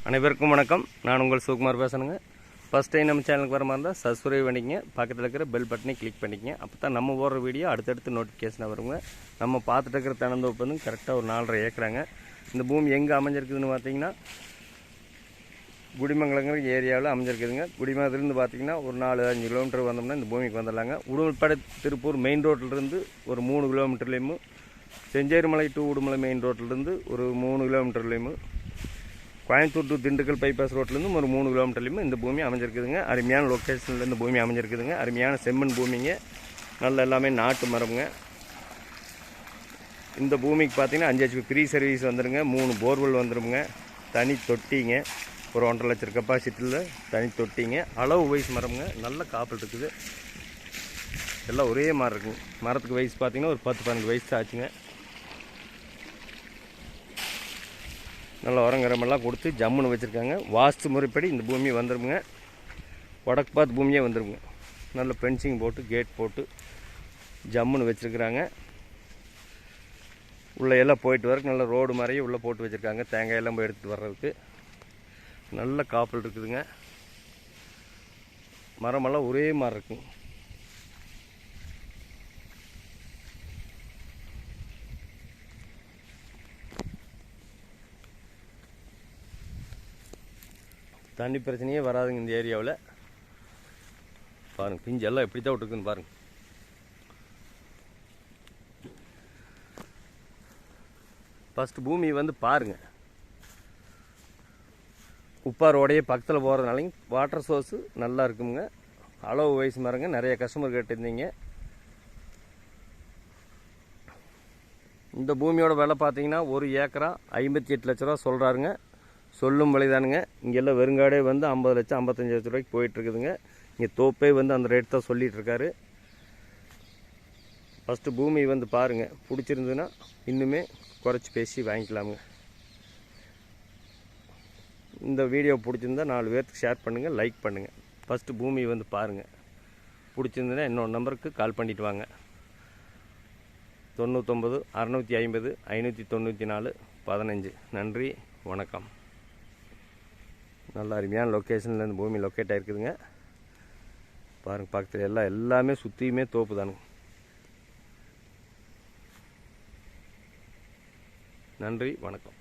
அனைவருக்கும் வணக்கம். நான் உங்கள் சுகுமார் பேசணுங்க. ஃபஸ்ட் டைம் நம்ம சேனலுக்கு வர மாதிரி இருந்தால் சப்ஸ்கிரைப் பண்ணிக்கங்க, பக்கத்தில் இருக்கிற பெல் பட்டனை கிளிக் பண்ணிக்கங்க. அப்போ தான் நம்ம போடுற வீடியோ அடுத்தடுத்து நோட்டிஃபிகேஷனாக வருங்க. நம்ம பார்த்துட்டு இருக்கிற தென்னந்தோப்பு வந்து கரெக்டாக ஒரு 4.5 ஏக்கராங்க. இந்த பூமி எங்கே அமைஞ்சிருக்குதுன்னு பார்த்தீங்கன்னா குடிமங்கலங்கிற ஏரியாவில் அமைஞ்சிருக்குதுங்க. குடிமங்கலத்துலேருந்து பார்த்தீங்கன்னா ஒரு 4-5 கிலோமீட்டர் வந்தோம்னா இந்த பூமிக்கு வந்துடலாங்க. உடுமல்பேட்டை திருப்பூர் மெயின் ரோட்டிலிருந்து ஒரு 3 கிலோமீட்டர்லேயும், செஞ்சேரிமலை டு உடுமலை மெயின் ரோட்டிலிருந்து ஒரு 3 கிலோமீட்டர்லேயும், கோயம்புத்தூர் டு திண்டுக்கல் பைபாஸ் ரோட்லேருந்து ஒரு 3 கிலோமீட்டர்லேயும் இந்த பூமி அமைஞ்சிருக்குதுங்க. அருமையான லொக்கேஷனில் இந்த பூமி அமைஞ்சிருக்குதுங்க. அருமையான செம்மண் பூமிங்க. நல்ல எல்லாமே நாட்டு மரம்ங்க. இந்த பூமிக்கு பார்த்தீங்கன்னா 5 HP ஃப்ரீ சர்வீஸ் வந்துடுங்க. 3 போர்வெல் வந்துடுங்க. தனி தொட்டிங்க. ஒரு 1.5 லட்சம் கெப்பாசிட்டியில் தனி தொட்டிங்க. அளவு வயசு மரம்ங்க. நல்ல காப்பல் இருக்குது. எல்லாம் ஒரே மாதிரி இருக்குங்க. மரத்துக்கு வயசு பார்த்தீங்கன்னா ஒரு 10-12 வயசு ஆச்சுங்க. நல்லா உரங்கரமெல்லாம் கொடுத்து ஜம்முன்னு வச்சுருக்காங்க. வாஸ்து முறைப்படி இந்த பூமி வந்துடுங்க. வடக்கு பார்த்து பூமியே வந்துடுங்க. நல்ல ஃபென்சிங் போட்டு கேட் போட்டு ஜம்முன்னு வச்சுருக்குறாங்க. உள்ளே எல்லாம் போயிட்டு வரக்கு நல்ல ரோடு மாதிரியே உள்ளே போட்டு வச்சுருக்காங்க. தேங்காயெல்லாம் போய் எடுத்துகிட்டு வர்றதுக்கு நல்ல காப்பல் இருக்குதுங்க. மரமெல்லாம் ஒரே மாதிரி இருக்குங்க. தண்ணி பிரச்சனையே வராதுங்க இந்த ஏரியாவில். பாருங்கள், பிஞ்செல்லாம் எப்படி தான் விட்டுருக்குன்னு பாருங்கள். ஃபஸ்ட்டு பூமி வந்து பாருங்கள். உப்பாரோடையே பக்கத்தில் போகிறதுனாலையும் வாட்டர் சோர்ஸு நல்லா இருக்குங்க. அளவு வயசு மரங்க. நிறைய கஸ்டமர் கேட்டிருந்தீங்க. இந்த பூமியோட விலை பார்த்தீங்கன்னா 1 ஏக்கரா 58 லட்ச ரூபா சொல்கிறாருங்க. சொல்லும் விலைதானுங்க. இங்கெல்லாம் வெறுங்காடே வந்து 50 லட்சம் 55 லட்ச ரூபாய்க்கு போயிட்டுருக்குதுங்க. இங்கே தோப்பே வந்து அந்த ரேட் தான் சொல்லிகிட்ருக்காரு. ஃபஸ்ட்டு பூமி வந்து பாருங்கள். பிடிச்சிருந்ததுன்னா இன்னுமே குறைச்சி பேசி வாங்கிக்கலாமுங்க. இந்த வீடியோ பிடிச்சிருந்தா 4 பேர்த்துக்கு ஷேர் பண்ணுங்கள், லைக் பண்ணுங்கள். ஃபஸ்ட்டு பூமி வந்து பாருங்கள். பிடிச்சிருந்ததுன்னா என்னோட நம்பருக்கு கால் பண்ணிவிட்டு வாங்க. 99 650 594 15. நன்றி, வணக்கம். நல்ல அருமையான லொக்கேஷனில் இந்த பூமி லொக்கேட் ஆகிருக்குதுங்க. பாருங்கள், பக்கத்தில் எல்லாமே சுற்றியுமே தோப்பு தானுங்க. நன்றி, வணக்கம்.